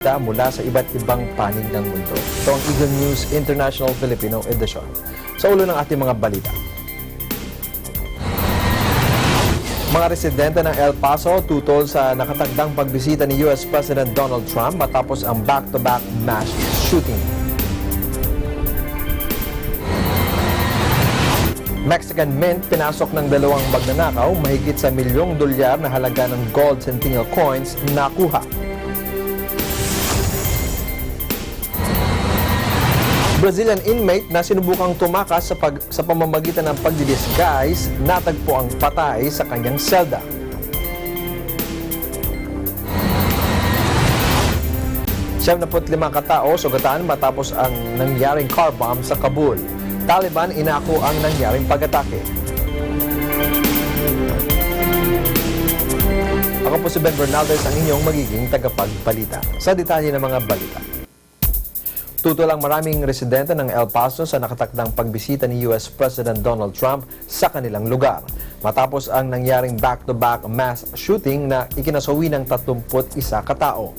mula sa iba't ibang panig ng mundo. Ito ang Eagle News International Filipino Edition. Sa ulo ng ating mga balita. Mga residente ng El Paso tutol sa nakatagdang pagbisita ni US President Donald Trump matapos ang back-to-back mass shooting. Mexican Mint pinasok ng dalawang magnanakaw mahigit sa $1 milyong na halaga ng gold centennial coins nakuha. Brazilian inmate na sinubukang tumakas sa pamamagitan ng pagdidisguise, natagpo ang patay sa kanyang selda. Siyam na 75 katao sugatan matapos ang nangyaring car bomb sa Kabul. Taliban inako ang nangyaring pag-atake. Ako po si Ben Bernaldez, ang inyong magiging tagapagbalita. Sa detalye ng mga balita. Tutol ang maraming residente ng El Paso sa nakatakdang pagbisita ni US President Donald Trump sa kanilang lugar. Matapos ang nangyaring back-to-back mass shooting na ikinasawi ng 31 katao.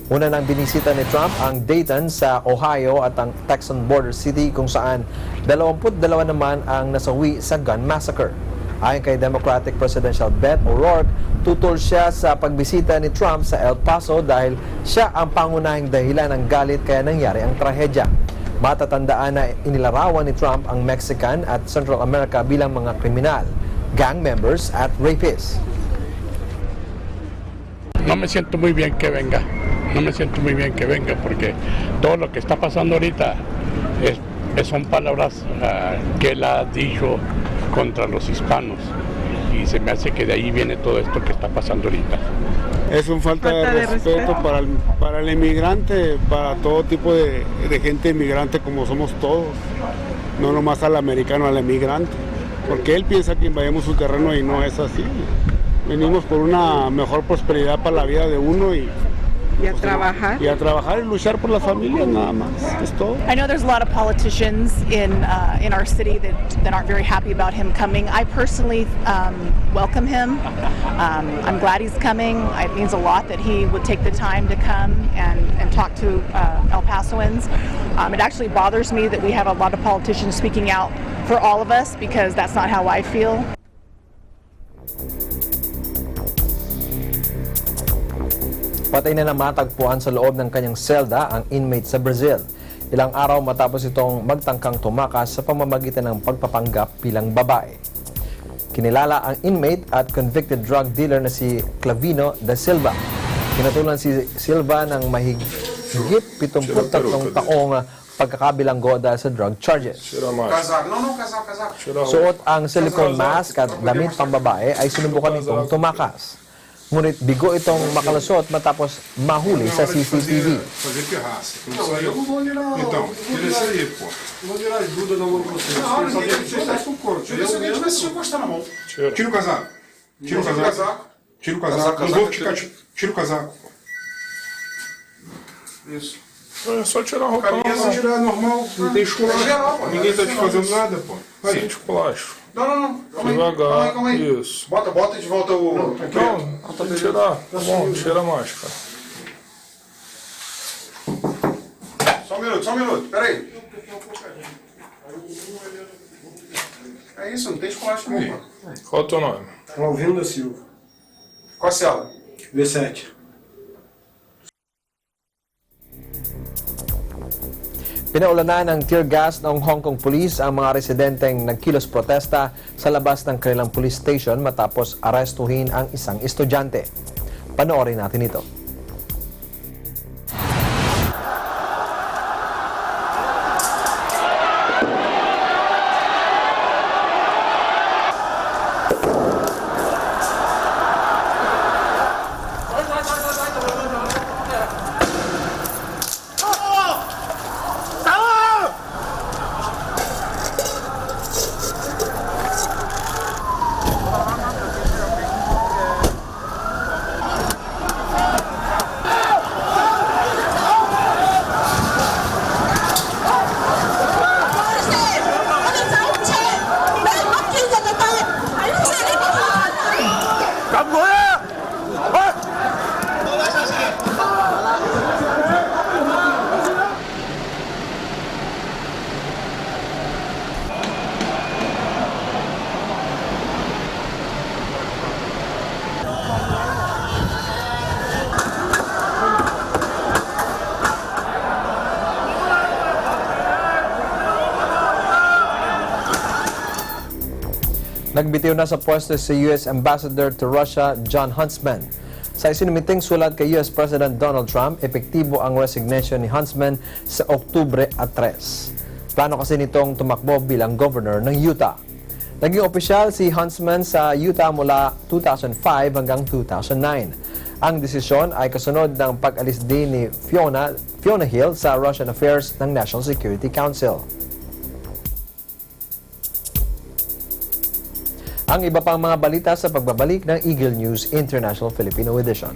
Una nang binisita ni Trump ang Dayton sa Ohio at ang Texan border city kung saan 22 naman ang nasawi sa gun massacre. Ayon kay Democratic Presidential Beto O'Rourke, tutol siya sa pagbisita ni Trump sa El Paso dahil siya ang pangunahing dahilan ng galit kaya nangyari ang trahedya. Matatandaan na inilarawan ni Trump ang Mexican at Central America bilang mga kriminal, gang members at rapists. No me siento muy bien que venga. No me siento muy bien que venga porque todo lo que está pasando ahorita son palabras que él ha dicho contra los hispanos y se me hace que de ahí viene todo esto que está pasando ahorita. Es un falta de respeto para el inmigrante, para todo tipo de gente inmigrante como somos todos, no nomás al americano, al inmigrante, porque él piensa que invadimos su terreno y no es así. Venimos por una mejor prosperidad para la vida de uno y a trabajar. Y a trabajar y luchar por la familia, nada más, es todo. I know there's a lot of politicians in our city that aren't very happy about him coming. I personally welcome him. I'm glad he's coming. It means a lot that he would take the time to come and talk to El Pasoans. It actually bothers me that we have a lot of politicians speaking out for all of us because that's not how I feel. Patay na matagpuan sa loob ng kanyang selda ang inmate sa Brazil. Ilang araw matapos itong magtangkang tumakas sa pamamagitan ng pagpapanggap bilang babae. Kinilala ang inmate at convicted drug dealer na si Clavino da Silva. Kinatulan si Silva ng mahigit 73 taong pagkakabilanggo dahil sa drug charges. Suot ang silicone mask at damit pambabae ay sinubukan itong tumakas. Ngunit bigo itong makalusot matapos mahuli sa CCTV. É só tirar a roupa normal. Não tem esculacho. Ninguém tá te fazendo nada, pô. Sem esculacho. Não. Devagar. Calma aí. Isso. Bota de volta o... Não, tem que tirar. Tá bom, tira a máscara. Só um minuto. Pera aí. É isso, não tem esculacho não, pô. Qual é o teu nome? Alvino da Silva, Qual a cela? V7. Pinaulanan ng tear gas ng Hong Kong Police ang mga residenteng nagkilos protesta sa labas ng kanilang police station matapos arestuhin ang isang estudyante. Panoorin natin ito. Nagbitiw na sa pwesto si U.S. Ambassador to Russia, John Huntsman. Sa isinumiting sulat kay U.S. President Donald Trump, epektibo ang resignation ni Huntsman sa Oktubre 3. Plano kasi nitong tumakbo bilang governor ng Utah. Naging opisyal si Huntsman sa Utah mula 2005 hanggang 2009. Ang desisyon ay kasunod ng pag-alis din ni Fiona Hill sa Russian Affairs ng National Security Council. Ang iba pang mga balita sa pagbabalik ng Eagle News International Filipino Edition.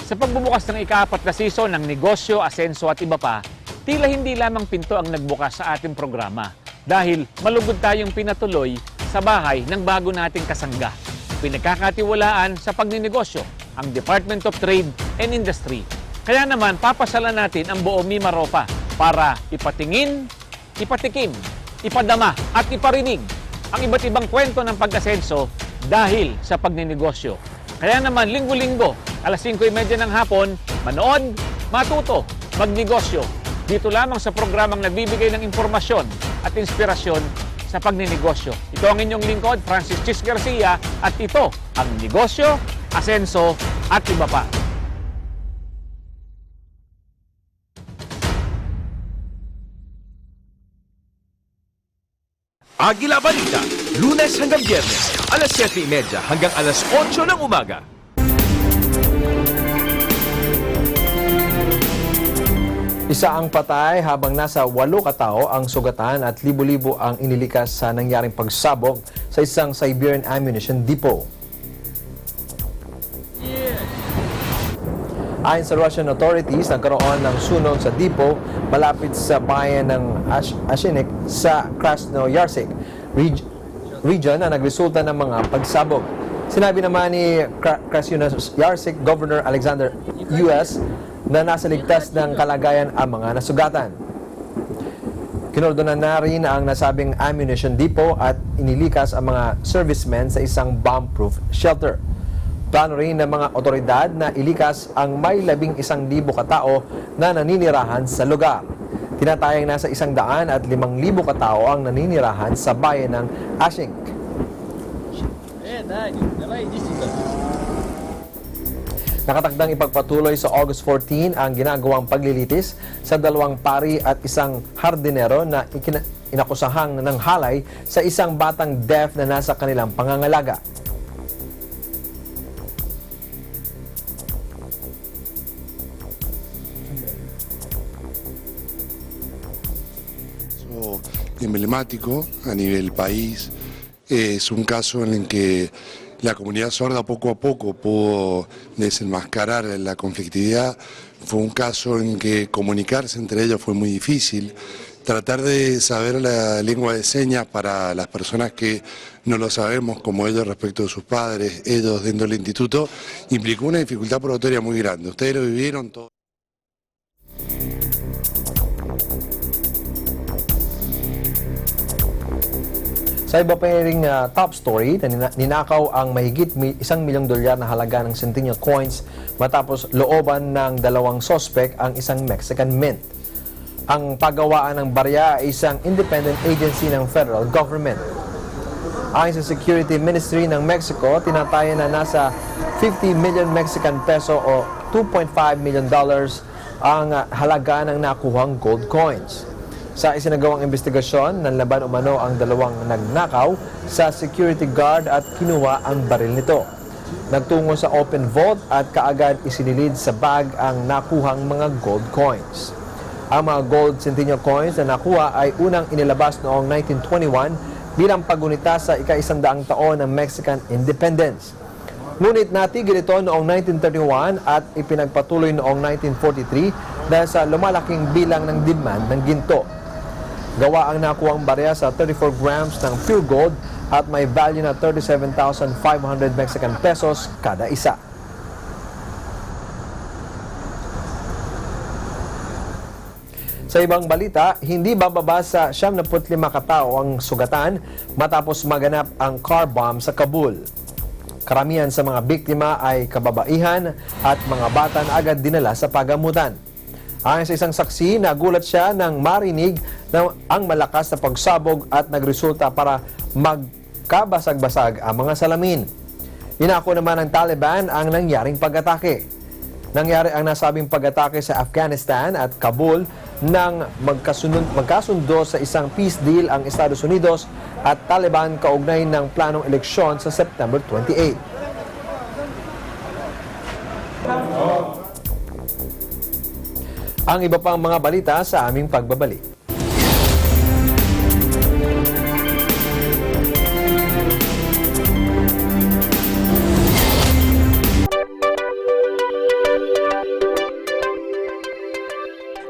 Sa pagbubukas ng ika-4 na season ng negosyo, asenso at iba pa, tila hindi lamang pinto ang nagbukas sa ating programa dahil malugod tayong pinatuloy sa bahay ng bago nating kasangga. Pinagkakatiwalaan sa pagninegosyo ang Department of Trade and Industry. Kaya naman papasalan natin ang buo Mimaropa para ipatingin, ipatikim, ipadama at iparinig ang iba't ibang kwento ng pag-asenso dahil sa pagninegosyo. Kaya naman linggo-linggo, alas 5:30 ng hapon, manood, matuto, magnegosyo. Dito lamang sa programang nagbibigay ng impormasyon at inspirasyon sa pagninegosyo. Ito ang inyong lingkod, Francis Chis Garcia, at ito ang negosyo, asenso at iba pa. Agila Balita, Lunes hanggang Biyernes, alas 7:30 hanggang alas 8 ng umaga. Isa ang patay habang nasa 8 katao ang sugatan at libo-libo ang inilikas sa nangyaring pagsabog sa isang Siberian ammunition depot. Ayon sa Russian authorities, nagkaroon ng sunog sa depot malapit sa bayan ng Ashinik sa Krasnoyarsk region na nagresulta ng mga pagsabog. Sinabi naman ni Krasnoyarsk Governor Alexander U.S. na nasa ligtas ng kalagayan ang mga nasugatan. Kinordonan na rin ang nasabing ammunition depot at inilikas ang mga servicemen sa isang bomb-proof shelter. Plano rin ng mga otoridad na ilikas ang may 11,000 katao na naninirahan sa lugar. Tinatayang nasa 100 at 5,000 katao ang naninirahan sa bayan ng Ashink. Nakatakdang ipagpatuloy sa August 14 ang ginagawang paglilitis sa 2 pari at isang hardinero na inakusahang ng halay sa isang batang deaf na nasa kanilang pangangalaga. Emblemático a nivel país, es un caso en el que la comunidad sorda poco a poco pudo desenmascarar la conflictividad. Fue un caso en que comunicarse entre ellos fue muy difícil. tratar de saber la lengua de señas para las personas que no lo sabemos, como ellos respecto de sus padres, ellos dentro del instituto, implicó una dificultad probatoria muy grande. Ustedes lo vivieron todo. Sa iba pa ring top story, ninakaw ang mahigit $1 milyong na halaga ng Centennial coins matapos looban ng dalawang sospek ang isang Mexican mint. Ang paggawaan ng barya ay isang independent agency ng federal government. Ayon sa Security Ministry ng Mexico, tinatayan na nasa 50 million Mexican peso o $2.5 million ang halaga ng nakuhang gold coins. Sa isinagawang investigasyon, nanlaban umano ang dalawang nagnakaw sa security guard at kinuha ang baril nito. Nagtungo sa open vault at kaagad isinilid sa bag ang nakuhang mga gold coins. Ang mga gold Centennial coins na nakuha ay unang inilabas noong 1921 bilang pagunita sa ika-100 taon ng Mexican independence. Ngunit natigil ito noong 1931 at ipinagpatuloy noong 1943 dahil sa lumalaking bilang ng demand ng ginto. Gawa ang nakuhang barya sa 34 grams ng pure gold at may value na 37,500 Mexican pesos kada isa. Sa ibang balita, hindi bababa sa 75 katao ang sugatan matapos maganap ang car bomb sa Kabul. Karamihan sa mga biktima ay kababaihan at mga bata na agad dinala sa pagamutan. Ayon sa isang saksi, nagulat siya nang marinig na ang malakas na pagsabog at nagresulta para magkabasag-basag ang mga salamin. Inako naman ng Taliban ang nangyaring pag-atake. Nangyari ang nasabing pag-atake sa Afghanistan at Kabul nang magkasundo sa isang peace deal ang Estados Unidos at Taliban kaugnay ng planong eleksyon sa September 28. Ang iba pang mga balita sa aming pagbabalik.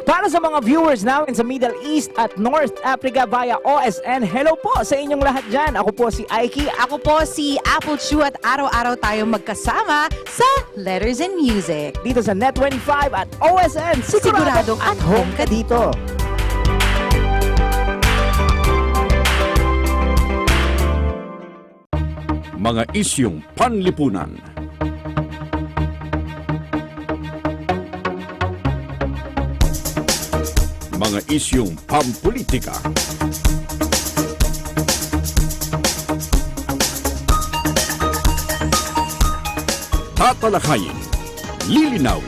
Para sa mga viewers namin sa Middle East at North Africa via OSN, hello po sa inyong lahat dyan. Ako po si Aiki. Ako po si Apple Chu at araw-araw tayong magkasama sa Letters and Music. Dito sa Net25 at OSN, siguradong at home ka dito. Mga isyong panlipunan. Mga isyong pampolitika. Tatalakayin, lilinawin,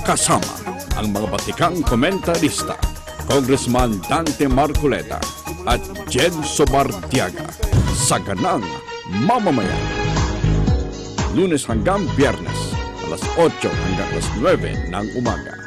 kasama ang mga batikang komentarista, Congressman Dante Marcoleta at Jen Sobartiaga sa Ganang Mamamayan. Lunes hanggang Biyernes, alas 8 hanggang alas 9 ng umaga.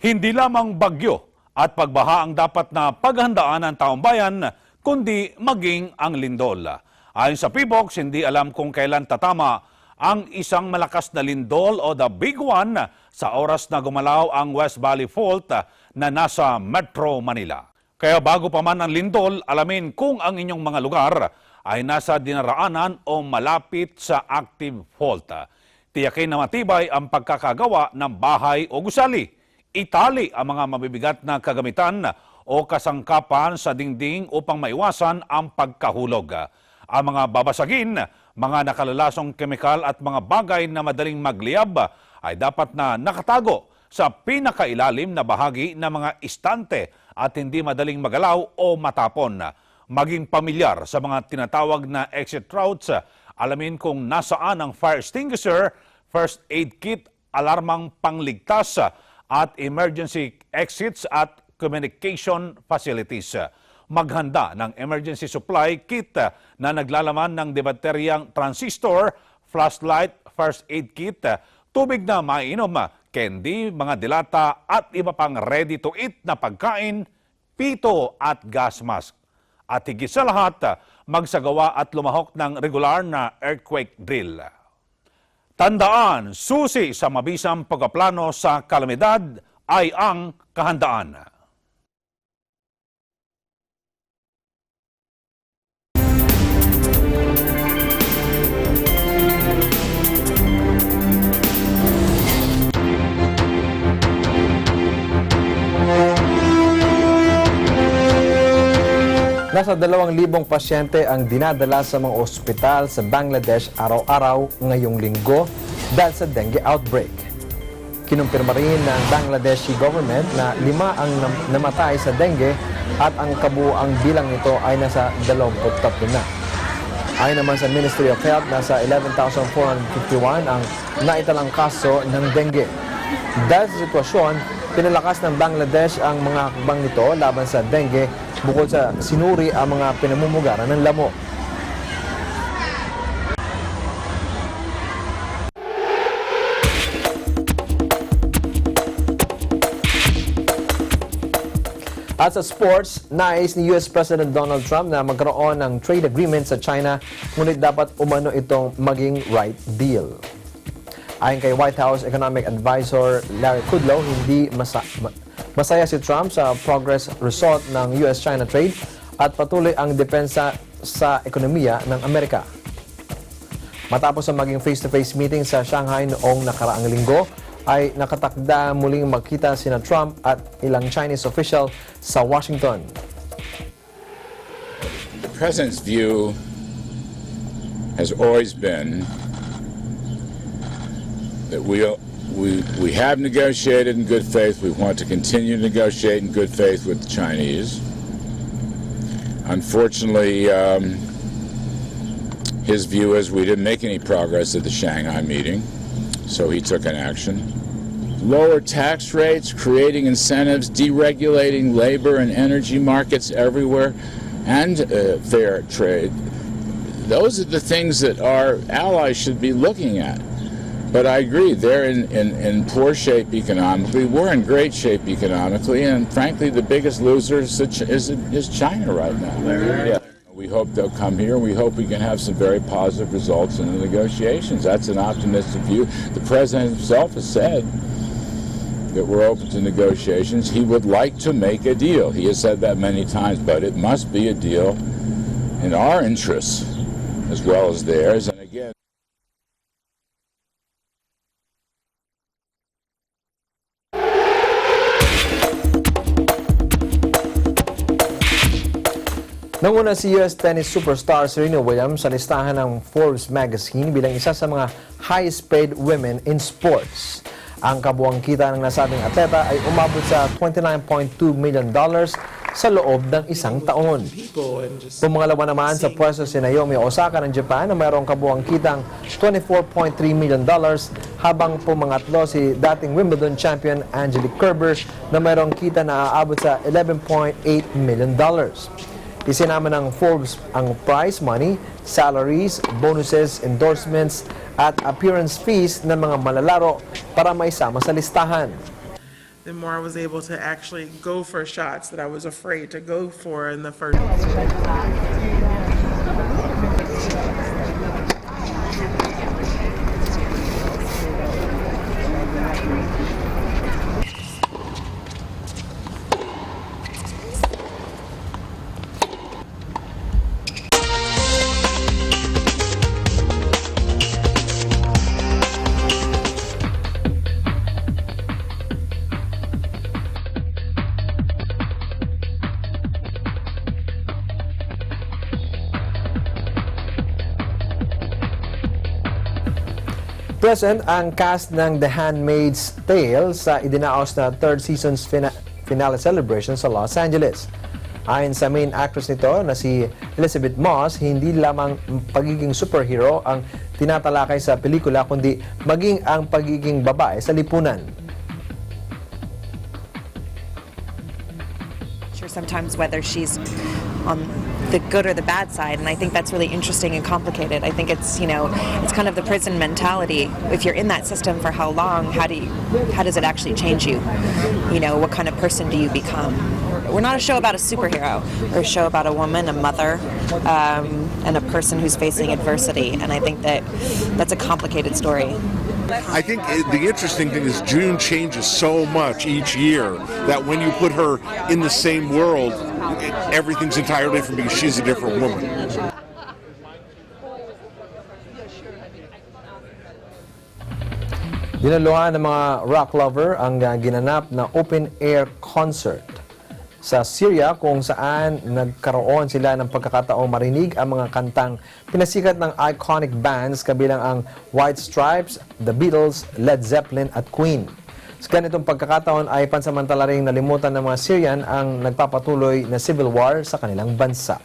Hindi lamang bagyo at pagbaha ang dapat na paghandaan ng taong bayan, kundi maging ang lindol. Ayon sa PBOX, hindi alam kung kailan tatama ang isang malakas na lindol o the big one sa oras na gumalaw ang West Valley Fault na nasa Metro Manila. Kaya bago pa man ang lindol, alamin kung ang inyong mga lugar ay nasa dinaraanan o malapit sa active fault. Tiyakin na matibay ang pagkakagawa ng bahay o gusali. Itali ang mga mabibigat na kagamitan o kasangkapan sa dingding upang maiwasan ang pagkahulog. Ang mga babasagin, mga nakalalasong kemikal at mga bagay na madaling magliyab ay dapat na nakatago sa pinakailalim na bahagi ng mga istante at hindi madaling magalaw o matapon. Maging pamilyar sa mga tinatawag na exit routes, alamin kung nasaan ang fire extinguisher, first aid kit, alarmang pangligtas, at emergency exits at communication facilities. Maghanda ng emergency supply kit na naglalaman ng debateryang transistor, flashlight, first aid kit, tubig na mainom, candy, mga dilata at iba pang ready-to-eat na pagkain, pito at gas mask. At higit sa lahat, magsagawa at lumahok ng regular na earthquake drill. Tandaan, susi sa mabisang pagpaplano sa kalamidad ay ang kahandaan. Nasa 2,000 pasyente ang dinadala sa mga ospital sa Bangladesh araw-araw ngayong linggo dahil sa dengue outbreak. Kinumpirma rin ng Bangladeshi government na 5 ang namatay sa dengue at ang kabuuang bilang nito ay nasa 23 na. Ayon naman sa Ministry of Health, nasa 11,451 ang naitalang kaso ng dengue. Dahil sa sitwasyon, pinalakas ng Bangladesh ang mga hakbang nito laban sa dengue bukod sa sinuri ang mga pinamumugaran ng lamok. At sa sports, nais ni US President Donald Trump na magkaroon ng trade agreement sa China, ngunit dapat umano itong maging right deal. Ayon kay White House Economic Advisor Larry Kudlow, hindi masaya si Trump sa progress result ng US-China trade at patuloy ang depensa sa ekonomiya ng Amerika. Matapos ang maging face-to-face meeting sa Shanghai noong nakaraang linggo, ay nakatakda muling magkita sina Trump at ilang Chinese official sa Washington. The President's view has always been that we have negotiated in good faith. We want to continue to negotiate in good faith with the Chinese. Unfortunately, his view is we didn't make any progress at the Shanghai meeting, so he took an action. Lower tax rates, creating incentives, deregulating labor and energy markets everywhere, and fair trade. Those are the things that our allies should be looking at. But I agree, they're in poor shape economically. We're in great shape economically, and frankly, the biggest loser is China right now. Yeah. We hope they'll come here, and we hope we can have some very positive results in the negotiations. That's an optimistic view. The President himself has said that we're open to negotiations. He would like to make a deal. He has said that many times, but it must be a deal in our interests as well as theirs. And again, Nanguna si US tennis superstar Serena Williams sa listahan ng Forbes magazine bilang isa sa mga highest paid women in sports. Ang kabuang kita ng nasabing atleta ay umabot sa $29.2 million sa loob ng isang taon. Pumangalawa naman sa pwesto si Naomi Osaka ng Japan na mayroong kabuang kitang $24.3 million habang pumangatlo si dating Wimbledon champion Angelique Kerber na mayroong kita na aabot sa $11.8 million. Isinama ng Forbes ang prize money, salaries, bonuses, endorsements at appearance fees ng mga malalaro para maisama sa listahan. The more I was able to actually go for shots that I was afraid to go for in the first. Present ang cast ng The Handmaid's Tale sa idinaos na third season's finale celebration sa Los Angeles. Ayon sa main actress nito na si Elizabeth Moss, hindi lamang pagiging superhero ang tinatalakay sa pelikula kundi maging ang pagiging babae sa lipunan. her sometimes whether she's on the good or the bad side, and I think that's really interesting and complicated. I think it's, you know, it's kind of the prison mentality. If you're in that system for how long, how does it actually change you? You know, what kind of person do you become? We're not a show about a superhero. We're a show about a woman, a mother, and a person who's facing adversity, and I think that's a complicated story. I think the interesting thing is June changes so much each year that when you put her in the same world, everything's entirely different because she's a different woman. Dinaluhan ng mga rock lover ang ginanap na open-air concert sa Syria kung saan nagkaroon sila ng pagkakataong marinig ang mga kantang pinasikat ng iconic bands kabilang ang White Stripes, The Beatles, Led Zeppelin at Queen. Sa ganitong pagkakataon ay pansamantala ring nalimutan ng mga Syrian ang nagpapatuloy na civil war sa kanilang bansa.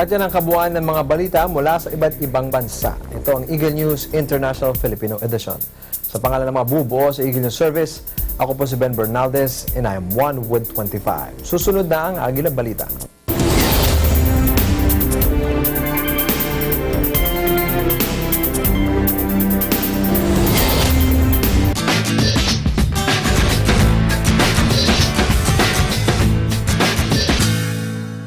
At yan ang kabuuan ng mga balita mula sa iba't ibang bansa. Ito ang Eagle News International Filipino Edition. Sa pangalan ng mga bubuo sa Eagle News Service, ako po si Ben Bernaldez and I am 1 with 25. Susunod na ang Agila Balita.